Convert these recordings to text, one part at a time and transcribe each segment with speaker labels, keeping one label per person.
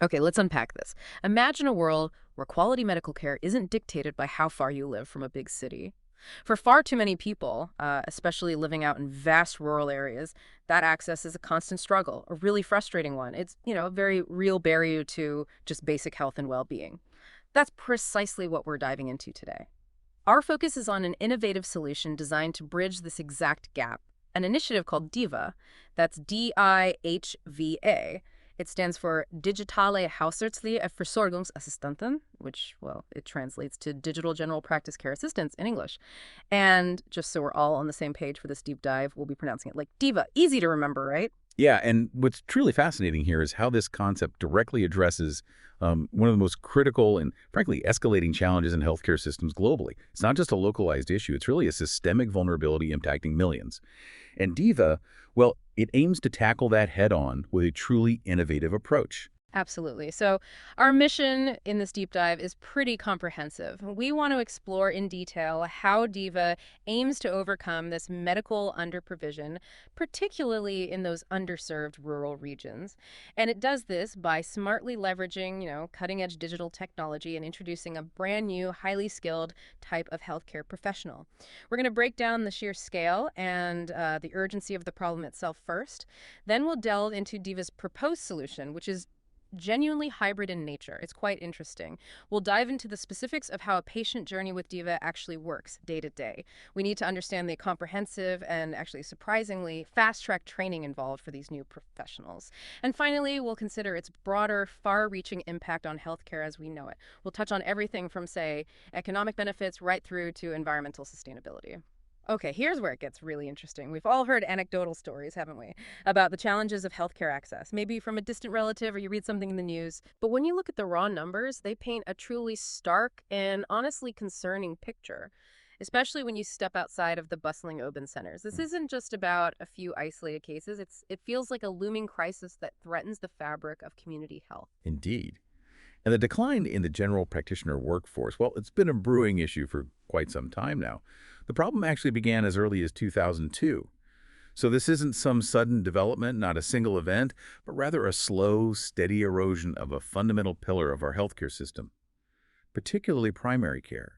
Speaker 1: Okay, let's unpack this. Imagine a world where quality medical care isn't dictated by how far you live from a big city. For far too many people, especially living out in vast rural areas, that access is a constant struggle, a really frustrating one. It's, a very real barrier to just basic health and well-being. That's precisely what we're diving into today. Our focus is on an innovative solution designed to bridge this exact gap, an initiative called DIVA, that's DIHVA. It stands for Digitale Huisartselijke Verzorgingsassistenten, which, well, it translates to Digital General Practice Care Assistants in English. And just so we're all on the same page for this deep dive, we'll be pronouncing it like DIVA. Easy to remember, right?
Speaker 2: Yeah, and what's truly fascinating here is how this concept directly addresses one of the most critical and, frankly, escalating challenges in healthcare systems globally. It's not just a localized issue. It's really a systemic vulnerability impacting millions. And DIVA, well, it aims to tackle that head-on with a truly innovative approach.
Speaker 1: Absolutely. So our mission in this deep dive is pretty comprehensive. We want to explore in detail how DIVA aims to overcome this medical underprovision, particularly in those underserved rural regions. And it does this by smartly leveraging, cutting-edge digital technology and introducing a brand new, highly skilled type of healthcare professional. We're going to break down the sheer scale and the urgency of the problem itself first. Then we'll delve into DIVA's proposed solution, which is genuinely hybrid in nature. It's quite interesting. We'll dive into the specifics of how a patient journey with DIVA actually works day to day. We need to understand the comprehensive and actually surprisingly fast-track training involved for these new professionals. And finally, we'll consider its broader, far-reaching impact on healthcare as we know it. We'll touch on everything from, say, economic benefits right through to environmental sustainability. Okay, here's where it gets really interesting. We've all heard anecdotal stories, haven't we, about the challenges of healthcare access, maybe from a distant relative or you read something in the news. But when you look at the raw numbers, they paint a truly stark and honestly concerning picture, especially when you step outside of the bustling urban centers. This isn't just about a few isolated cases. It feels like a looming crisis that threatens the fabric of community health.
Speaker 2: Indeed. And the decline in the general practitioner workforce, well, it's been a brewing issue for quite some time now. The problem actually began as early as 2002. So this isn't some sudden development, not a single event, but rather a slow, steady erosion of a fundamental pillar of our healthcare system, particularly primary care.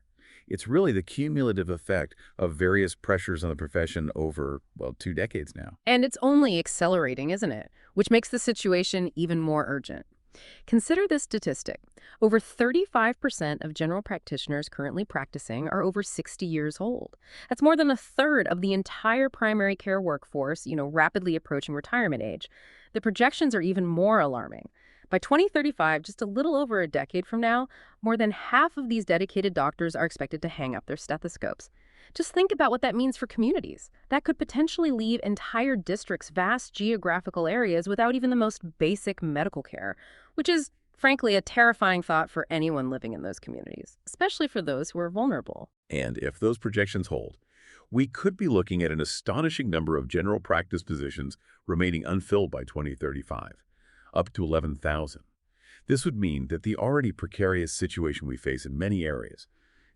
Speaker 2: It's really the cumulative effect of various pressures on the profession over, well, 2 decades now.
Speaker 1: And it's only accelerating, isn't it? Which makes the situation even more urgent. Consider this statistic. Over 35% of general practitioners currently practicing are over 60 years old. That's more than a third of the entire primary care workforce, rapidly approaching retirement age. The projections are even more alarming. By 2035, just a little over a decade from now, more than half of these dedicated doctors are expected to hang up their stethoscopes. Just think about what that means for communities. That could potentially leave entire districts, vast geographical areas, without even the most basic medical care, which is, frankly, a terrifying thought for anyone living in those communities, especially for those who are vulnerable.
Speaker 2: And if those projections hold, we could be looking at an astonishing number of general practice positions remaining unfilled by 2035, up to 11,000. This would mean that the already precarious situation we face in many areas,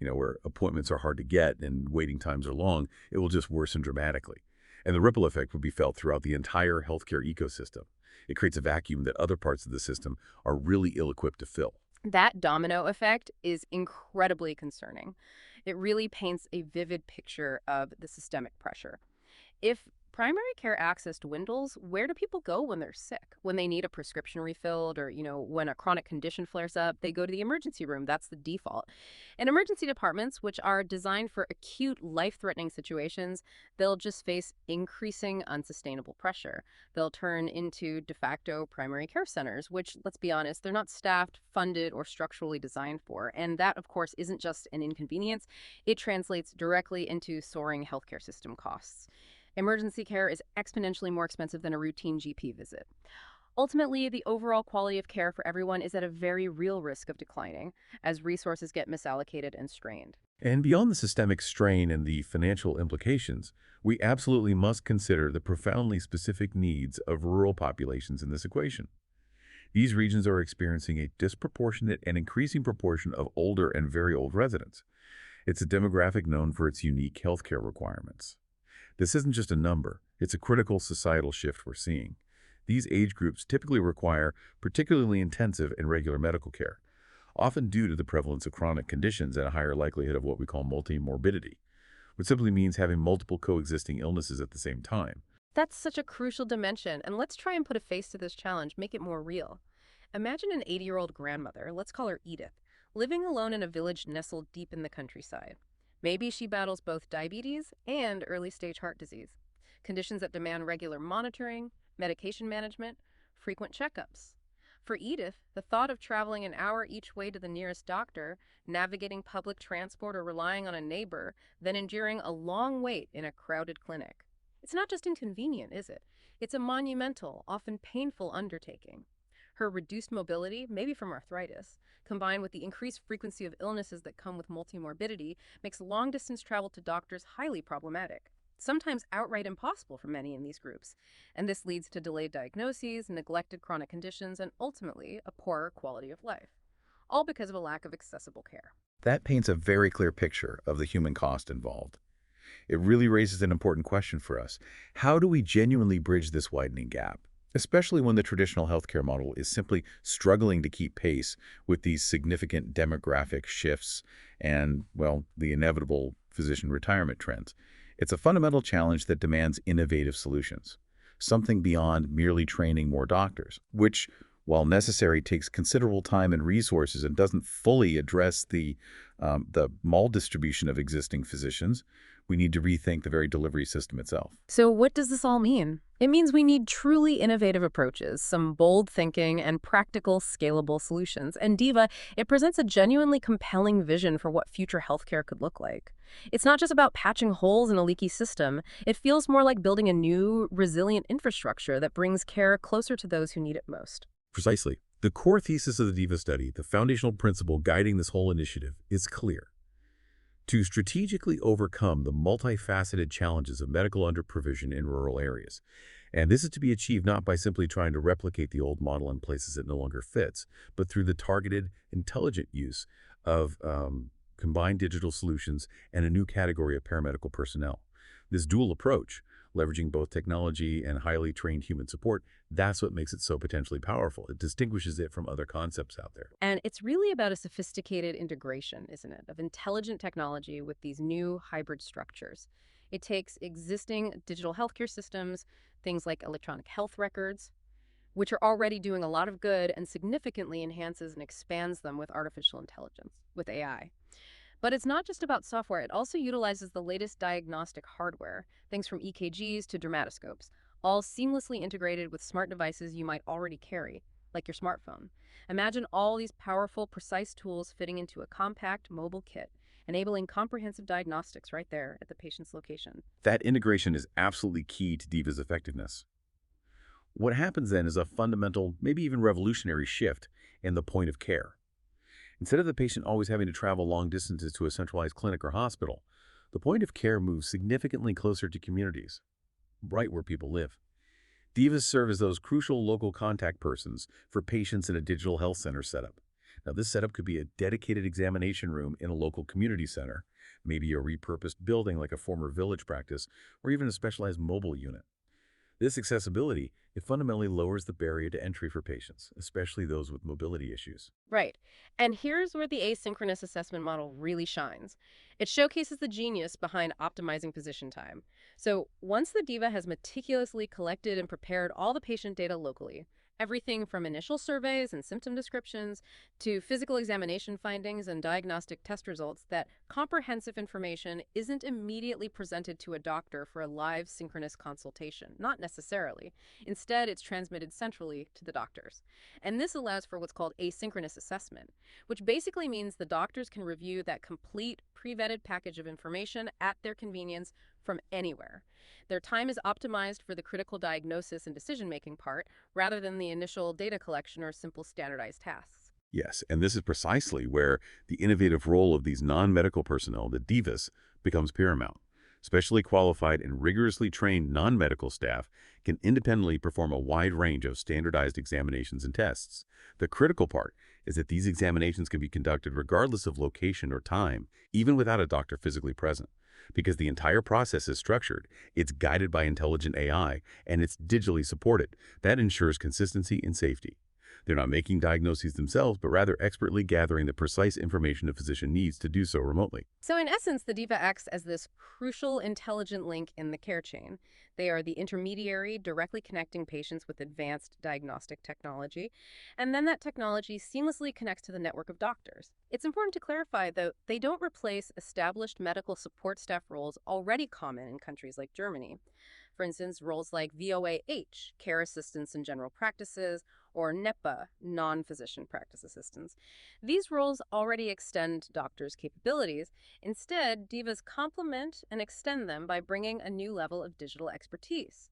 Speaker 2: where appointments are hard to get and waiting times are long, it will just worsen dramatically. And the ripple effect will be felt throughout the entire healthcare ecosystem. It creates a vacuum that other parts of the system are really ill-equipped to fill.
Speaker 1: That domino effect is incredibly concerning. It really paints a vivid picture of the systemic pressure. If primary care access dwindles, where do people go when they're sick? When they need a prescription refilled or, when a chronic condition flares up, they go to the emergency room. That's the default. And emergency departments, which are designed for acute life-threatening situations, they'll just face increasing unsustainable pressure. They'll turn into de facto primary care centers, which, let's be honest, they're not staffed, funded, or structurally designed for. And that, of course, isn't just an inconvenience. It translates directly into soaring healthcare system costs. Emergency care is exponentially more expensive than a routine GP visit. Ultimately, the overall quality of care for everyone is at a very real risk of declining as resources get misallocated and strained.
Speaker 2: And beyond the systemic strain and the financial implications, we absolutely must consider the profoundly specific needs of rural populations in this equation. These regions are experiencing a disproportionate and increasing proportion of older and very old residents. It's a demographic known for its unique healthcare requirements. This isn't just a number, it's a critical societal shift we're seeing. These age groups typically require particularly intensive and regular medical care, often due to the prevalence of chronic conditions and a higher likelihood of what we call multimorbidity, which simply means having multiple coexisting illnesses at the same time.
Speaker 1: That's such a crucial dimension, and let's try and put a face to this challenge, make it more real. Imagine an 80-year-old grandmother, let's call her Edith, living alone in a village nestled deep in the countryside. Maybe she battles both diabetes and early-stage heart disease, conditions that demand regular monitoring, medication management, frequent checkups. For Edith, the thought of traveling an hour each way to the nearest doctor, navigating public transport or relying on a neighbor, then enduring a long wait in a crowded clinic. It's not just inconvenient, is it? It's a monumental, often painful undertaking. Her reduced mobility, maybe from arthritis, combined with the increased frequency of illnesses that come with multimorbidity, makes long-distance travel to doctors highly problematic, sometimes outright impossible for many in these groups. And this leads to delayed diagnoses, neglected chronic conditions, and ultimately a poorer quality of life, all because of a lack of accessible care.
Speaker 2: That paints a very clear picture of the human cost involved. It really raises an important question for us. How do we genuinely bridge this widening gap, especially when the traditional healthcare model is simply struggling to keep pace with these significant demographic shifts and, well, the inevitable physician retirement trends? It's a fundamental challenge that demands innovative solutions, something beyond merely training more doctors, which, while necessary, takes considerable time and resources and doesn't fully address the maldistribution of existing physicians. We need to rethink the very delivery system itself.
Speaker 1: So what does this all mean? It means we need truly innovative approaches, some bold thinking, and practical, scalable solutions. And DIHVA, it presents a genuinely compelling vision for what future healthcare could look like. It's not just about patching holes in a leaky system. It feels more like building a new, resilient infrastructure that brings care closer to those who need it most.
Speaker 2: Precisely. The core thesis of the DIHVA study, the foundational principle guiding this whole initiative, is clear. To strategically overcome the multifaceted challenges of medical underprovision in rural areas. And this is to be achieved not by simply trying to replicate the old model in places it no longer fits, but through the targeted, intelligent use of combined digital solutions and a new category of paramedical personnel. This dual approach, leveraging both technology and highly trained human support, that's what makes it so potentially powerful. It distinguishes it from other concepts out there.
Speaker 1: And it's really about a sophisticated integration, isn't it, of intelligent technology with these new hybrid structures. It takes existing digital healthcare systems, things like electronic health records, which are already doing a lot of good, and significantly enhances and expands them with artificial intelligence, with AI. But it's not just about software. It also utilizes the latest diagnostic hardware, things from EKGs to dermatoscopes, all seamlessly integrated with smart devices you might already carry, like your smartphone. Imagine all these powerful, precise tools fitting into a compact mobile kit, enabling comprehensive diagnostics right there at the patient's location.
Speaker 2: That integration is absolutely key to DIHVA's effectiveness. What happens then is a fundamental, maybe even revolutionary shift in the point of care. Instead of the patient always having to travel long distances to a centralized clinic or hospital, the point of care moves significantly closer to communities, right where people live. DIHVAs serve as those crucial local contact persons for patients in a digital health center setup. Now, this setup could be a dedicated examination room in a local community center, maybe a repurposed building like a former village practice, or even a specialized mobile unit. This accessibility, it fundamentally lowers the barrier to entry for patients, especially those with mobility issues.
Speaker 1: Right. And here's where the asynchronous assessment model really shines. It showcases the genius behind optimizing physician time. So once the DIHVA has meticulously collected and prepared all the patient data locally, everything from initial surveys and symptom descriptions to physical examination findings and diagnostic test results, that comprehensive information isn't immediately presented to a doctor for a live synchronous consultation. Not necessarily. Instead, it's transmitted centrally to the doctors. And this allows for what's called asynchronous assessment, which basically means the doctors can review that complete pre-vetted package of information at their convenience from anywhere. Their time is optimized for the critical diagnosis and decision-making part, rather than the initial data collection or simple standardized tasks.
Speaker 2: Yes, and this is precisely where the innovative role of these non-medical personnel, the DIHVAs, becomes paramount. Specially qualified and rigorously trained non-medical staff can independently perform a wide range of standardized examinations and tests. The critical part is that these examinations can be conducted regardless of location or time, even without a doctor physically present. Because the entire process is structured, it's guided by intelligent AI, and it's digitally supported. That ensures consistency and safety. They're not making diagnoses themselves, but rather expertly gathering the precise information a physician needs to do so remotely.
Speaker 1: So in essence, the DIVA acts as this crucial intelligent link in the care chain. They are the intermediary directly connecting patients with advanced diagnostic technology, and then that technology seamlessly connects to the network of doctors. It's important to clarify, though, they don't replace established medical support staff roles already common in countries like Germany. For instance, roles like VOAH, care assistants in general practices, or NEPA, non-physician practice assistants. These roles already extend doctors' capabilities. Instead, divas complement and extend them by bringing a new level of digital expertise.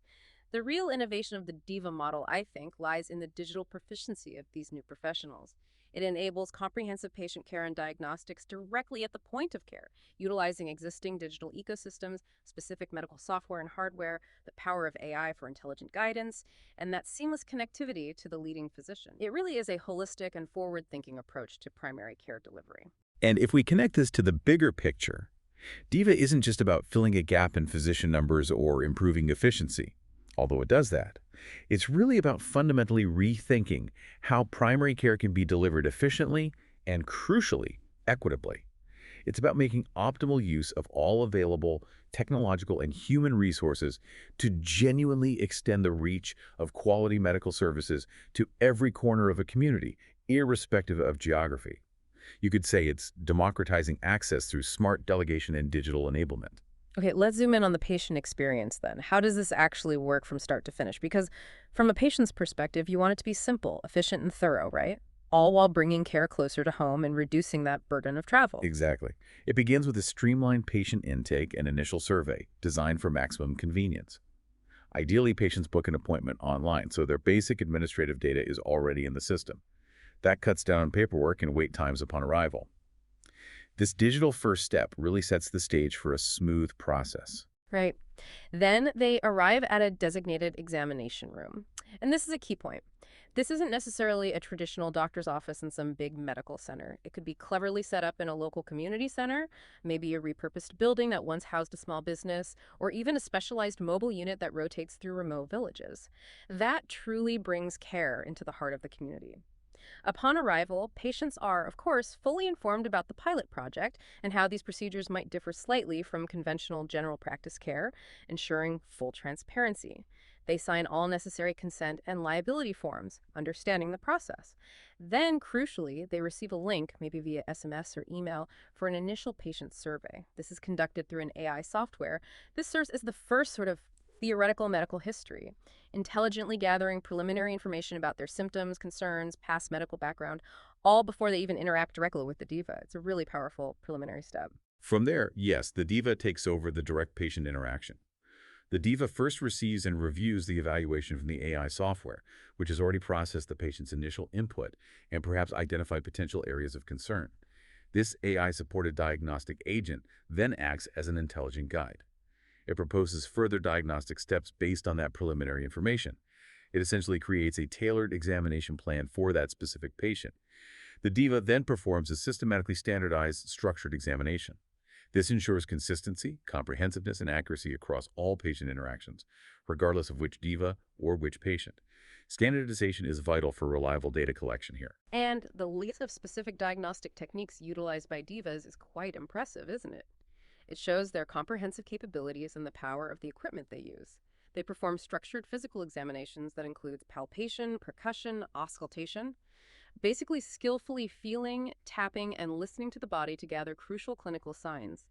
Speaker 1: The real innovation of the diva model, I think, lies in the digital proficiency of these new professionals. It enables comprehensive patient care and diagnostics directly at the point of care, utilizing existing digital ecosystems, specific medical software and hardware, the power of AI for intelligent guidance, and that seamless connectivity to the leading physician. It really is a holistic and forward-thinking approach to primary care delivery.
Speaker 2: And if we connect this to the bigger picture, DIVA isn't just about filling a gap in physician numbers or improving efficiency, although it does that. It's really about fundamentally rethinking how primary care can be delivered efficiently and, crucially, equitably. It's about making optimal use of all available technological and human resources to genuinely extend the reach of quality medical services to every corner of a community, irrespective of geography. You could say it's democratizing access through smart delegation and digital enablement.
Speaker 1: Okay, let's zoom in on the patient experience then. How does this actually work from start to finish? Because from a patient's perspective, you want it to be simple, efficient, and thorough, right? All while bringing care closer to home and reducing that burden of travel.
Speaker 2: Exactly. It begins with a streamlined patient intake and initial survey designed for maximum convenience. Ideally, patients book an appointment online, so their basic administrative data is already in the system. That cuts down on paperwork and wait times upon arrival. This digital first step really sets the stage for a smooth process.
Speaker 1: Right. Then they arrive at a designated examination room. And this is a key point. This isn't necessarily a traditional doctor's office in some big medical center. It could be cleverly set up in a local community center, maybe a repurposed building that once housed a small business, or even a specialized mobile unit that rotates through remote villages. That truly brings care into the heart of the community. Upon arrival, patients are, of course, fully informed about the pilot project and how these procedures might differ slightly from conventional general practice care, ensuring full transparency. They sign all necessary consent and liability forms, understanding the process. Then, crucially, they receive a link, maybe via SMS or email, for an initial patient survey. This is conducted through an AI software. This serves as the first sort of theoretical medical history, intelligently gathering preliminary information about their symptoms, concerns, past medical background, all before they even interact directly with the diva. It's a really powerful preliminary step.
Speaker 2: From there, yes, the diva takes over the direct patient interaction. The diva first receives and reviews the evaluation from the AI software, which has already processed the patient's initial input and perhaps identified potential areas of concern. This AI-supported diagnostic agent then acts as an intelligent guide. It proposes further diagnostic steps based on that preliminary information. It essentially creates a tailored examination plan for that specific patient. The diva then performs a systematically standardized, structured examination. This ensures consistency, comprehensiveness, and accuracy across all patient interactions, regardless of which diva or which patient. Standardization is vital for reliable data collection here.
Speaker 1: And the list of specific diagnostic techniques utilized by divas is quite impressive, isn't it? It shows their comprehensive capabilities and the power of the equipment they use. They perform structured physical examinations that includes palpation, percussion, auscultation, basically skillfully feeling, tapping, and listening to the body to gather crucial clinical signs.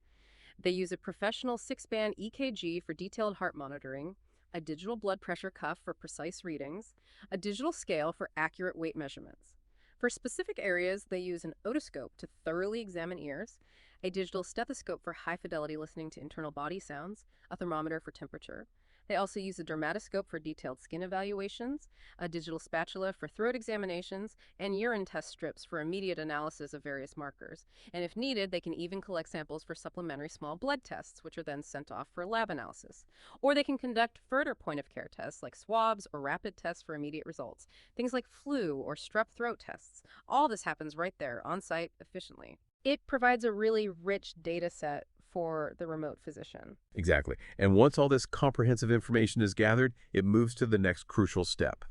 Speaker 1: They use a professional 6-band EKG for detailed heart monitoring, a digital blood pressure cuff for precise readings, a digital scale for accurate weight measurements. For specific areas, they use an otoscope to thoroughly examine ears, a digital stethoscope for high-fidelity listening to internal body sounds, a thermometer for temperature. They also use a dermatoscope for detailed skin evaluations, a digital spatula for throat examinations, and urine test strips for immediate analysis of various markers. And if needed, they can even collect samples for supplementary small blood tests, which are then sent off for lab analysis. Or they can conduct further point-of-care tests like swabs or rapid tests for immediate results, things like flu or strep throat tests. All this happens right there, on-site, efficiently. It provides a really rich data set for the remote physician.
Speaker 2: Exactly. And once all this comprehensive information is gathered, it moves to the next crucial step: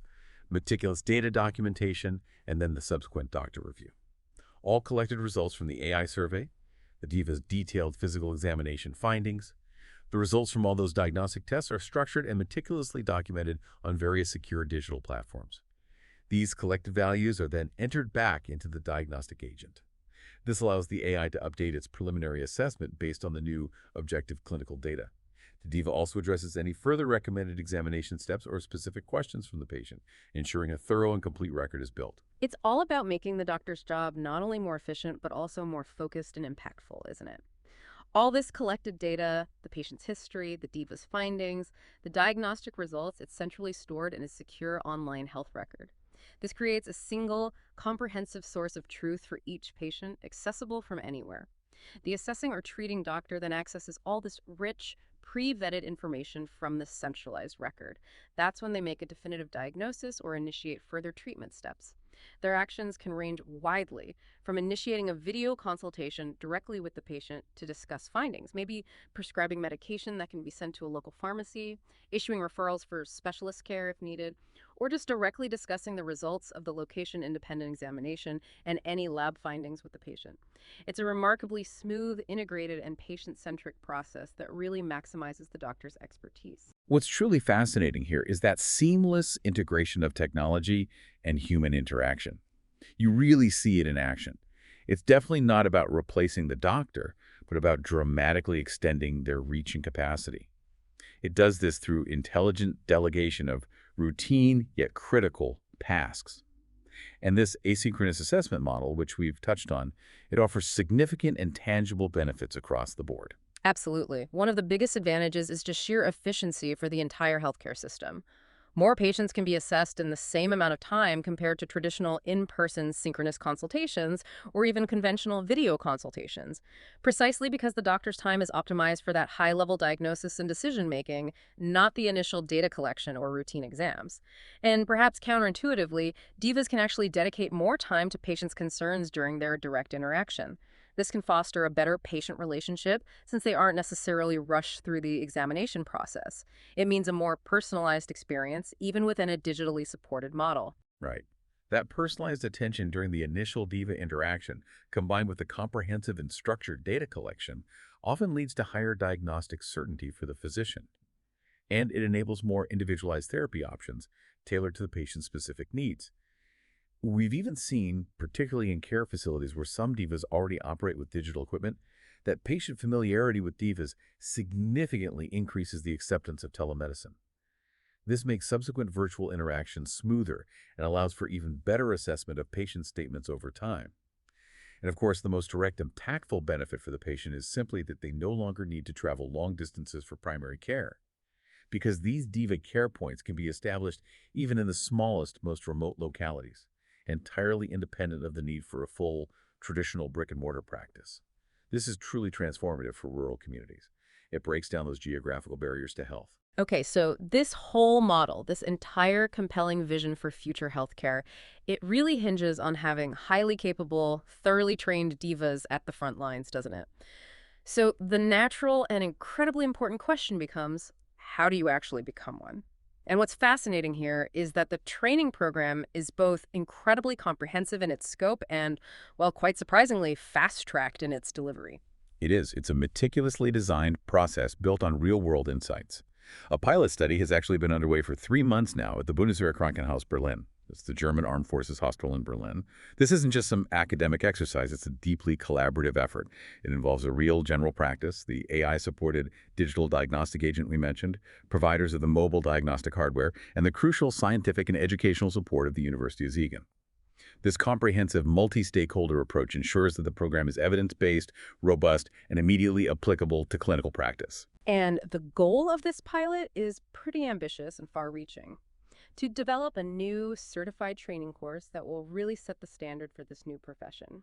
Speaker 2: meticulous data documentation, and then the subsequent doctor review. All collected results from the AI survey, the DIHVA's detailed physical examination findings. The results from all those diagnostic tests are structured and meticulously documented on various secure digital platforms. These collected values are then entered back into the diagnostic agent. This allows the AI to update its preliminary assessment based on the new objective clinical data. The DIHVA also addresses any further recommended examination steps or specific questions from the patient, ensuring a thorough and complete record is built.
Speaker 1: It's all about making the doctor's job not only more efficient, but also more focused and impactful, isn't it? All this collected data, the patient's history, the DIHVA's findings, the diagnostic results, it's centrally stored in a secure online health record. This creates a single, comprehensive source of truth for each patient, accessible from anywhere. The assessing or treating doctor then accesses all this rich, pre-vetted information from this centralized record. That's when they make a definitive diagnosis or initiate further treatment steps. Their actions can range widely, from initiating a video consultation directly with the patient to discuss findings, maybe prescribing medication that can be sent to a local pharmacy, issuing referrals for specialist care if needed, or just directly discussing the results of the location-independent examination and any lab findings with the patient. It's a remarkably smooth, integrated, and patient-centric process that really maximizes the doctor's expertise.
Speaker 2: What's truly fascinating here is that seamless integration of technology and human interaction. You really see it in action. It's definitely not about replacing the doctor, but about dramatically extending their reach and capacity. It does this through intelligent delegation of routine yet critical tasks. And this asynchronous assessment model, which we've touched on, it offers significant and tangible benefits across the board.
Speaker 1: Absolutely. One of the biggest advantages is just sheer efficiency for the entire healthcare system. More patients can be assessed in the same amount of time compared to traditional in-person synchronous consultations or even conventional video consultations, precisely because the doctor's time is optimized for that high-level diagnosis and decision-making, not the initial data collection or routine exams. And perhaps counterintuitively, DIHVAs can actually dedicate more time to patients' concerns during their direct interaction. This can foster a better patient relationship since they aren't necessarily rushed through the examination process. It means a more personalized experience, even within a digitally supported model.
Speaker 2: Right. That personalized attention during the initial DIHVA interaction, combined with the comprehensive and structured data collection, often leads to higher diagnostic certainty for the physician. And it enables more individualized therapy options tailored to the patient's specific needs. We've even seen, particularly in care facilities where some DIHVAs already operate with digital equipment, that patient familiarity with DIHVAs significantly increases the acceptance of telemedicine. This makes subsequent virtual interactions smoother and allows for even better assessment of patient statements over time. And of course, the most direct, impactful benefit for the patient is simply that they no longer need to travel long distances for primary care, because these DIHVA care points can be established even in the smallest, most remote localities, entirely independent of the need for a full, traditional brick-and-mortar practice. This is truly transformative for rural communities. It breaks down those geographical barriers to health.
Speaker 1: Okay, so this whole model, this entire compelling vision for future healthcare, it really hinges on having highly capable, thoroughly trained DIHVAs at the front lines, doesn't it? So the natural and incredibly important question becomes, how do you actually become one? And what's fascinating here is that the training program is both incredibly comprehensive in its scope and, well, quite surprisingly, fast-tracked in its delivery.
Speaker 2: It is. It's a meticulously designed process built on real-world insights. A pilot study has actually been underway for 3 months now at the Bundeswehr Krankenhaus Berlin. It's the German Armed Forces Hospital in Berlin. This isn't just some academic exercise. It's a deeply collaborative effort. It involves a real general practice, the AI-supported digital diagnostic agent we mentioned, providers of the mobile diagnostic hardware, and the crucial scientific and educational support of the University of Siegen. This comprehensive multi-stakeholder approach ensures that the program is evidence-based, robust, and immediately applicable to clinical practice.
Speaker 1: And the goal of this pilot is pretty ambitious and far-reaching: to develop a new certified training course that will really set the standard for this new profession.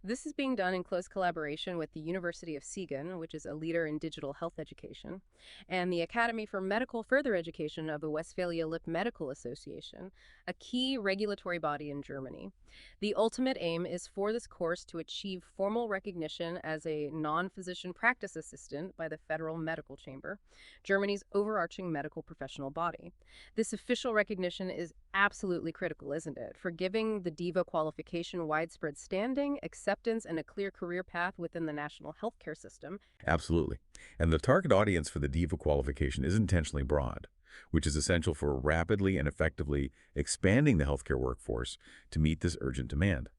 Speaker 1: This is being done in close collaboration with the University of Siegen, which is a leader in digital health education, and the Academy for Medical Further Education of the Westphalia Lippe Medical Association, a key regulatory body in Germany. The ultimate aim is for this course to achieve formal recognition as a non-physician practice assistant by the Federal Medical Chamber, Germany's overarching medical professional body. This official recognition is absolutely critical, isn't it, for giving the DIVA qualification widespread standing, acceptance, and a clear career path within the national healthcare system.
Speaker 2: Absolutely. And the target audience for the DIHVA qualification is intentionally broad, which is essential for rapidly and effectively expanding the healthcare workforce to meet this urgent demand.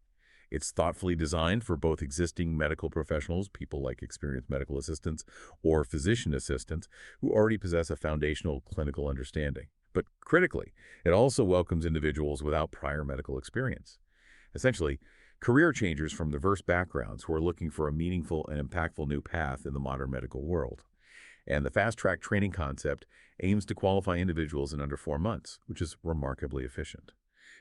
Speaker 2: It's thoughtfully designed for both existing medical professionals, people like experienced medical assistants or physician assistants who already possess a foundational clinical understanding. But critically, it also welcomes individuals without prior medical experience. Essentially, career changers from diverse backgrounds who are looking for a meaningful and impactful new path in the modern medical world. And the fast-track training concept aims to qualify individuals in under 4 months, which is remarkably efficient.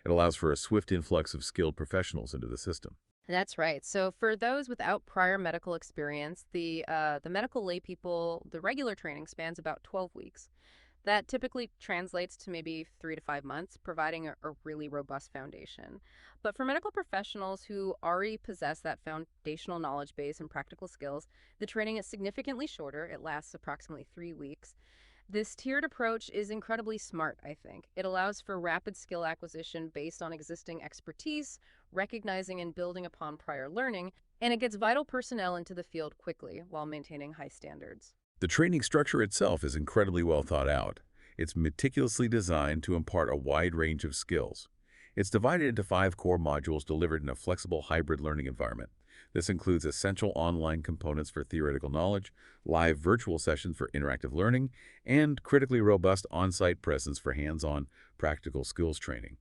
Speaker 2: It allows for a swift influx of skilled professionals into the system.
Speaker 1: That's right. So for those without prior medical experience, the medical lay people, the regular training spans about 12 weeks. That typically translates to maybe 3 to 5 months, providing a really robust foundation. But for medical professionals who already possess that foundational knowledge base and practical skills, the training is significantly shorter. It lasts approximately 3 weeks. This tiered approach is incredibly smart, I think. It allows for rapid skill acquisition based on existing expertise, recognizing and building upon prior learning, and it gets vital personnel into the field quickly while maintaining high standards.
Speaker 2: The training structure itself is incredibly well thought out. It's meticulously designed to impart a wide range of skills. It's divided into 5 core modules delivered in a flexible hybrid learning environment. This includes essential online components for theoretical knowledge, live virtual sessions for interactive learning, and critically robust on-site presence for hands-on practical skills training.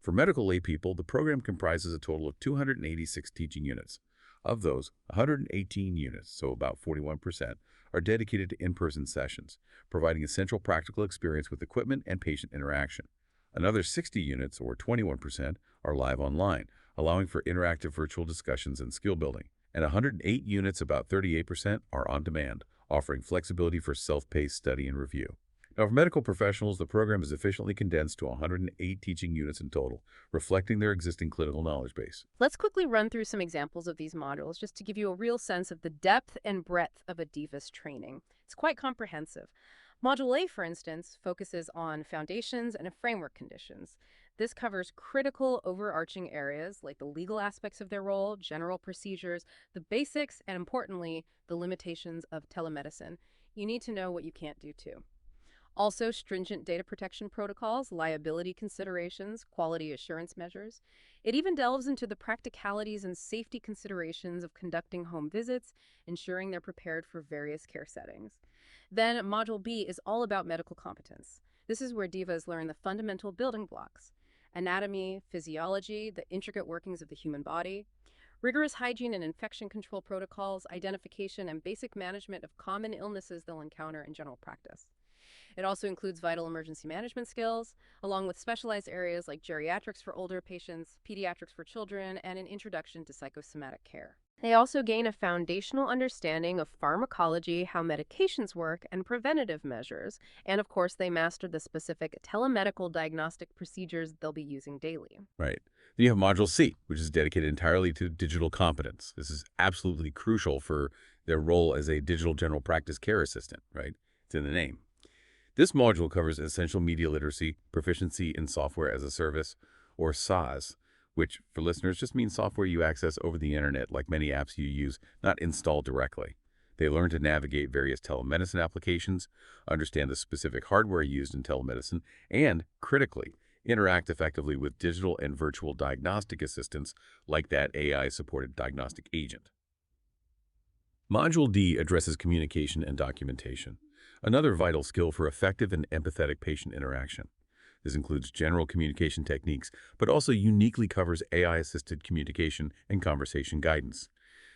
Speaker 2: For medical laypeople, the program comprises a total of 286 teaching units. Of those, 118 units, so about 41%, are dedicated to in-person sessions, providing essential practical experience with equipment and patient interaction. Another 60 units, or 21%, are live online, allowing for interactive virtual discussions and skill building. And 108 units, about 38%, are on demand, offering flexibility for self-paced study and review. Now, for medical professionals, the program is efficiently condensed to 108 teaching units in total, reflecting their existing clinical knowledge base.
Speaker 1: Let's quickly run through some examples of these modules just to give you a real sense of the depth and breadth of a DIVA's training. It's quite comprehensive. Module A, for instance, focuses on foundations and framework conditions. This covers critical overarching areas like the legal aspects of their role, general procedures, the basics, and importantly, the limitations of telemedicine. You need to know what you can't do too. Also, stringent data protection protocols, liability considerations, quality assurance measures. It even delves into the practicalities and safety considerations of conducting home visits, ensuring they're prepared for various care settings. Then, Module B is all about medical competence. This is where DIVAs learn the fundamental building blocks: anatomy, physiology, the intricate workings of the human body, rigorous hygiene and infection control protocols, identification and basic management of common illnesses they'll encounter in general practice. It also includes vital emergency management skills, along with specialized areas like geriatrics for older patients, pediatrics for children, and an introduction to psychosomatic care. They also gain a foundational understanding of pharmacology, how medications work, and preventative measures. And of course, they master the specific telemedical diagnostic procedures they'll be using daily.
Speaker 2: Right. Then you have Module C, which is dedicated entirely to digital competence. This is absolutely crucial for their role as a digital general practice care assistant, right? It's in the name. This module covers essential media literacy, proficiency in software as a service, or SaaS, which for listeners just means software you access over the internet like many apps you use, not installed directly. They learn to navigate various telemedicine applications, understand the specific hardware used in telemedicine, and, critically, interact effectively with digital and virtual diagnostic assistants like that AI-supported diagnostic agent. Module D addresses communication and documentation, another vital skill for effective and empathetic patient interaction. This includes general communication techniques, but also uniquely covers AI-assisted communication and conversation guidance.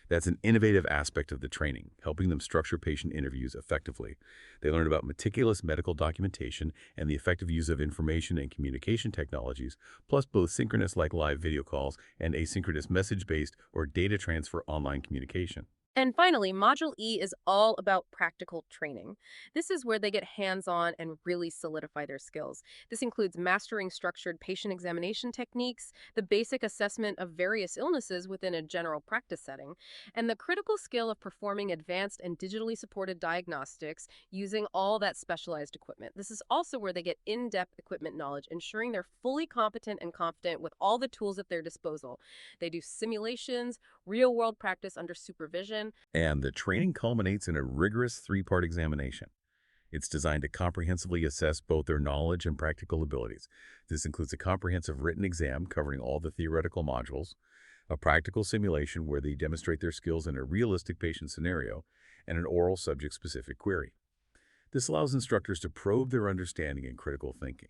Speaker 2: That's an innovative aspect of the training, helping them structure patient interviews effectively. They learn about meticulous medical documentation and the effective use of information and communication technologies, plus both synchronous like live video calls and asynchronous message-based or data transfer online communication.
Speaker 1: And finally, Module E is all about practical training. This is where they get hands-on and really solidify their skills. This includes mastering structured patient examination techniques, the basic assessment of various illnesses within a general practice setting, and the critical skill of performing advanced and digitally supported diagnostics using all that specialized equipment. This is also where they get in-depth equipment knowledge, ensuring they're fully competent and confident with all the tools at their disposal. They do simulations, real-world practice under supervision.
Speaker 2: And the training culminates in a rigorous three-part examination. It's designed to comprehensively assess both their knowledge and practical abilities. This includes a comprehensive written exam covering all the theoretical modules, a practical simulation where they demonstrate their skills in a realistic patient scenario, and an oral subject-specific query. This allows instructors to probe their understanding and critical thinking.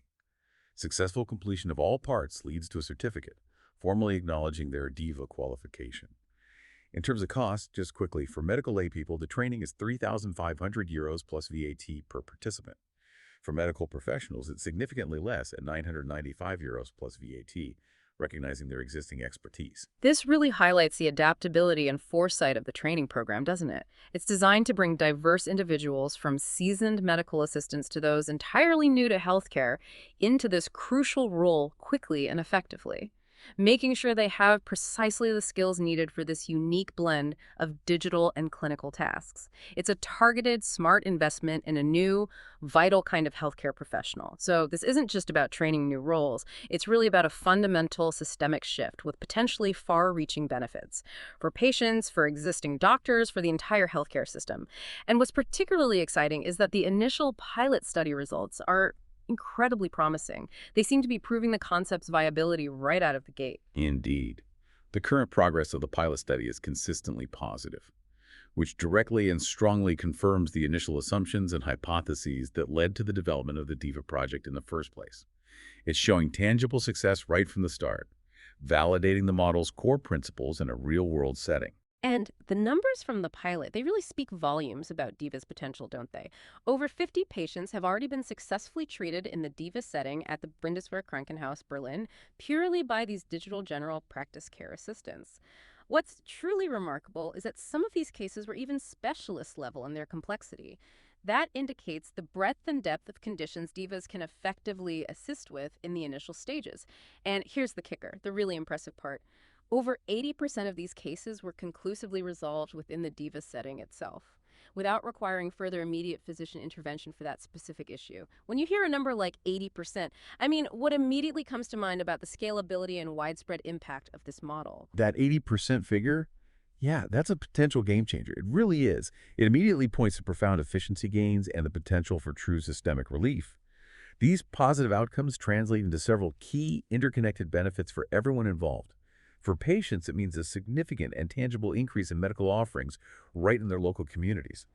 Speaker 2: Successful completion of all parts leads to a certificate, formally acknowledging their DIHVA qualification. In terms of cost, just quickly, for medical laypeople, the training is €3,500 plus VAT per participant. For medical professionals, it's significantly less at €995 plus VAT, recognizing their existing expertise.
Speaker 1: This really highlights the adaptability and foresight of the training program, doesn't it? It's designed to bring diverse individuals from seasoned medical assistants to those entirely new to healthcare into this crucial role quickly and effectively, making sure they have precisely the skills needed for this unique blend of digital and clinical tasks. It's a targeted, smart investment in a new, vital kind of healthcare professional. So this isn't just about training new roles. It's really about a fundamental systemic shift with potentially far-reaching benefits for patients, for existing doctors, for the entire healthcare system. And what's particularly exciting is that the initial pilot study results are incredibly promising. They seem to be proving the concept's viability right out of the gate.
Speaker 2: Indeed. The current progress of the pilot study is consistently positive, which directly and strongly confirms the initial assumptions and hypotheses that led to the development of the DIHVA project in the first place. It's showing tangible success right from the start, validating the model's core principles in a real-world setting.
Speaker 1: And the numbers from the pilot, they really speak volumes about DIHVA's potential, don't they? Over 50 patients have already been successfully treated in the DIHVA setting at the Bundeswehr Krankenhaus Berlin purely by these digital general practice care assistants. What's truly remarkable is that some of these cases were even specialist level in their complexity. That indicates the breadth and depth of conditions DIHVAs can effectively assist with in the initial stages. And here's the kicker, the really impressive part. Over 80% of these cases were conclusively resolved within the DIHVA setting itself, without requiring further immediate physician intervention for that specific issue. When you hear a number like 80%, I mean, what immediately comes to mind about the scalability and widespread impact of this model?
Speaker 2: That 80% figure? Yeah, that's a potential game changer. It really is. It immediately points to profound efficiency gains and the potential for true systemic relief. These positive outcomes translate into several key interconnected benefits for everyone involved. For patients, it means a significant and tangible increase in medical offerings right in their local communities.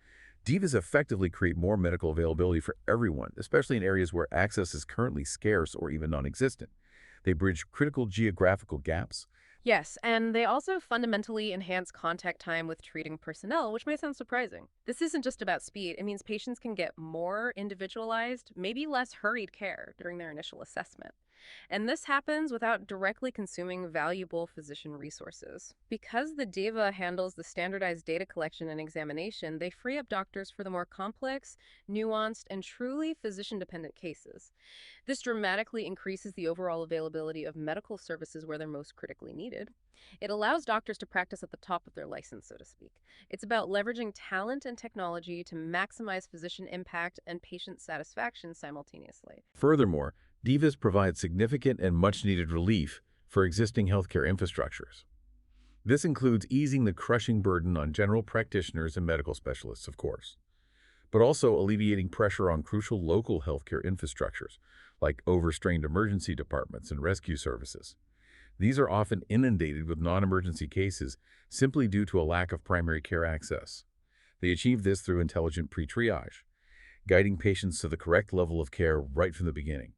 Speaker 2: DIHVAs effectively create more medical availability for everyone, especially in areas where access is currently scarce or even non-existent. They bridge critical geographical gaps.
Speaker 1: Yes, and they also fundamentally enhance contact time with treating personnel, which might sound surprising. This isn't just about speed. It means patients can get more individualized, maybe less hurried care during their initial assessment. And this happens without directly consuming valuable physician resources. Because the DIHVA handles the standardized data collection and examination, they free up doctors for the more complex, nuanced, and truly physician-dependent cases. This dramatically increases the overall availability of medical services where they're most critically needed. It allows doctors to practice at the top of their license, so to speak. It's about leveraging talent and technology to maximize physician impact and patient satisfaction simultaneously.
Speaker 2: Furthermore, DIHVAs provide significant and much-needed relief for existing healthcare infrastructures. This includes easing the crushing burden on general practitioners and medical specialists, of course, but also alleviating pressure on crucial local healthcare infrastructures, like overstrained emergency departments and rescue services. These are often inundated with non-emergency cases simply due to a lack of primary care access. They achieve this through intelligent pre-triage, guiding patients to the correct level of care right from the beginning.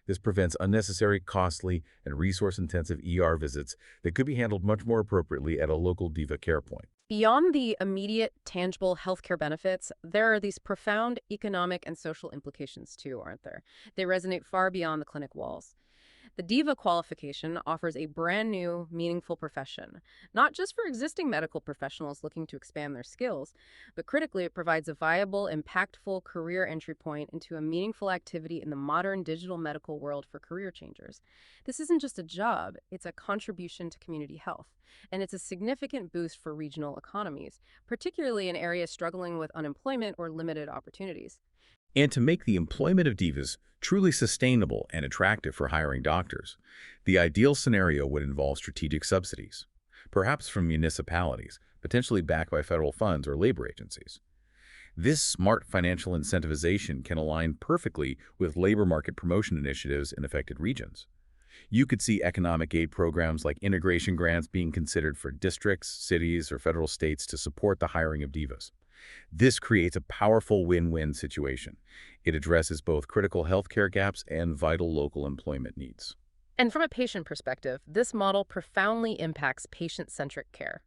Speaker 2: This prevents unnecessary, costly, and resource-intensive ER visits that could be handled much more appropriately at a local DIHVA care point.
Speaker 1: Beyond the immediate, tangible healthcare benefits, there are these profound economic and social implications too, aren't there? They resonate far beyond the clinic walls. The DIVA qualification offers a brand new, meaningful profession, not just for existing medical professionals looking to expand their skills, but critically, it provides a viable, impactful career entry point into a meaningful activity in the modern digital medical world for career changers. This isn't just a job, it's a contribution to community health, and it's a significant boost for regional economies, particularly in areas struggling with unemployment or limited opportunities.
Speaker 2: And to make the employment of divas truly sustainable and attractive for hiring doctors, the ideal scenario would involve strategic subsidies, perhaps from municipalities, potentially backed by federal funds or labor agencies. This smart financial incentivization can align perfectly with labor market promotion initiatives in affected regions. You could see economic aid programs like integration grants being considered for districts, cities, or federal states to support the hiring of divas. This creates a powerful win-win situation. It addresses both critical healthcare gaps and vital local employment needs.
Speaker 1: And from a patient perspective, this model profoundly impacts patient-centric care.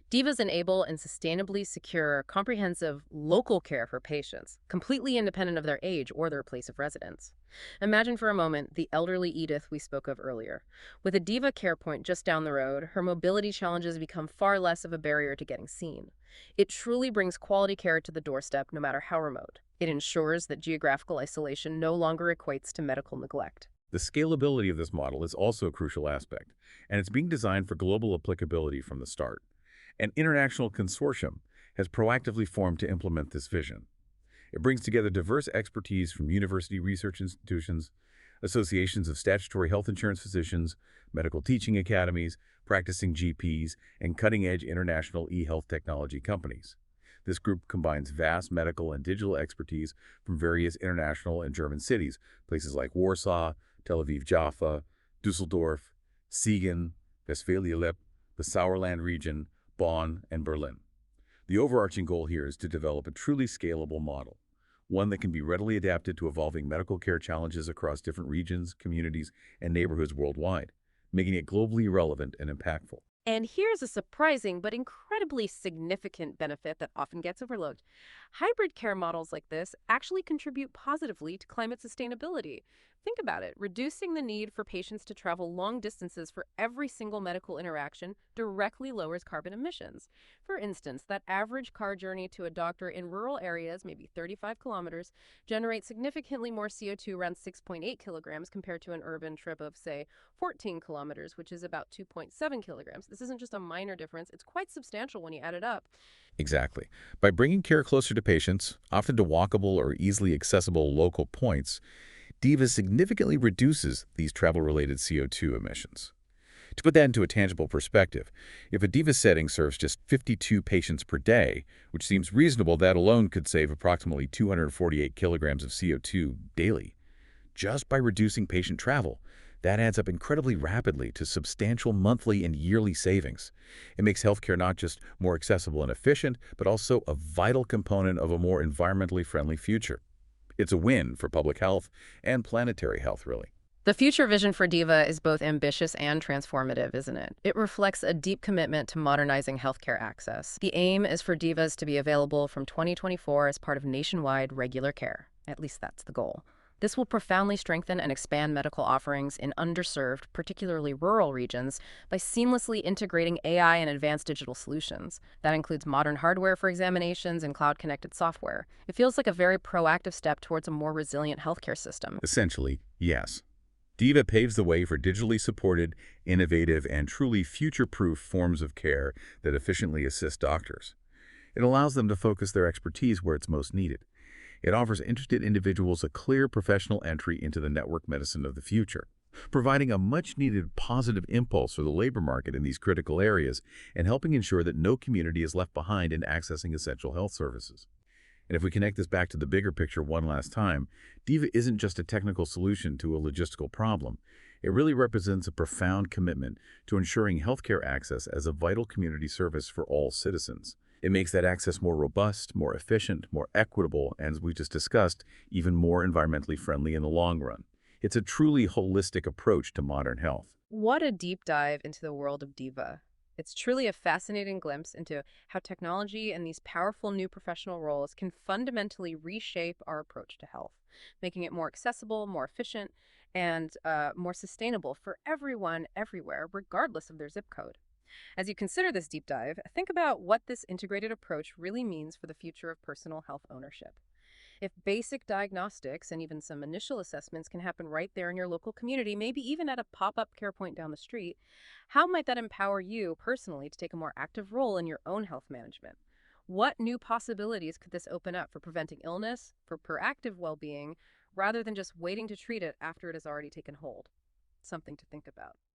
Speaker 1: Divas enable and sustainably secure comprehensive local care for patients, completely independent of their age or their place of residence. Imagine for a moment the elderly Edith we spoke of earlier. With a Diva care point just down the road, her mobility challenges become far less of a barrier to getting seen. It truly brings quality care to the doorstep, no matter how remote. It ensures that geographical isolation no longer equates to medical neglect.
Speaker 2: The scalability of this model is also a crucial aspect, and it's being designed for global applicability from the start. An international consortium has proactively formed to implement this vision. It brings together diverse expertise from university research institutions, associations of statutory health insurance physicians, medical teaching academies, practicing GPs, and cutting-edge international e-health technology companies. This group combines vast medical and digital expertise from various international and German cities, places like Warsaw, Tel Aviv Jaffa, Dusseldorf, Siegen, Westphalia-Lippe, the Sauerland region, Bonn, and Berlin. The overarching goal here is to develop a truly scalable model, one that can be readily adapted to evolving medical care challenges across different regions, communities, and neighborhoods worldwide, making it globally relevant and impactful.
Speaker 1: And here's a surprising but incredibly significant benefit that often gets overlooked. Hybrid care models like this actually contribute positively to climate sustainability. Think about it. Reducing the need for patients to travel long distances for every single medical interaction directly lowers carbon emissions. For instance, that average car journey to a doctor in rural areas, maybe 35 kilometers, generates significantly more CO2, around 6.8 kilograms, compared to an urban trip of, say, 14 kilometers, which is about 2.7 kilograms. This isn't just a minor difference, it's quite substantial when you add it up.
Speaker 2: Exactly. By bringing care closer to patients, often to walkable or easily accessible local points, DIVA significantly reduces these travel-related CO2 emissions. To put that into a tangible perspective, if a DIVA setting serves just 52 patients per day, which seems reasonable, that alone could save approximately 248 kilograms of CO2 daily. Just by reducing patient travel, that adds up incredibly rapidly to substantial monthly and yearly savings. It makes healthcare not just more accessible and efficient, but also a vital component of a more environmentally friendly future. It's a win for public health and planetary health, really.
Speaker 1: The future vision for DIVA is both ambitious and transformative, isn't it? It reflects a deep commitment to modernizing healthcare access. The aim is for DIVAs to be available from 2024 as part of nationwide regular care. At least that's the goal. This will profoundly strengthen and expand medical offerings in underserved, particularly rural regions, by seamlessly integrating AI and advanced digital solutions. That includes modern hardware for examinations and cloud-connected software. It feels like a very proactive step towards a more resilient healthcare system.
Speaker 2: Essentially, yes. DIVA paves the way for digitally supported, innovative, and truly future-proof forms of care that efficiently assist doctors. It allows them to focus their expertise where it's most needed. It offers interested individuals a clear professional entry into the network medicine of the future, providing a much-needed positive impulse for the labor market in these critical areas and helping ensure that no community is left behind in accessing essential health services. And if we connect this back to the bigger picture one last time, DIVA isn't just a technical solution to a logistical problem. It really represents a profound commitment to ensuring healthcare access as a vital community service for all citizens. It makes that access more robust, more efficient, more equitable, and as we just discussed, even more environmentally friendly in the long run. It's a truly holistic approach to modern health.
Speaker 1: What a deep dive into the world of DIVA. It's truly a fascinating glimpse into how technology and these powerful new professional roles can fundamentally reshape our approach to health, making it more accessible, more efficient, and more sustainable for everyone, everywhere, regardless of their zip code. As you consider this deep dive, think about what this integrated approach really means for the future of personal health ownership. If basic diagnostics and even some initial assessments can happen right there in your local community, maybe even at a pop up care point down the street, how might that empower you personally to take a more active role in your own health management? What new possibilities could this open up for preventing illness, for proactive well being, rather than just waiting to treat it after it has already taken hold? Something to think about.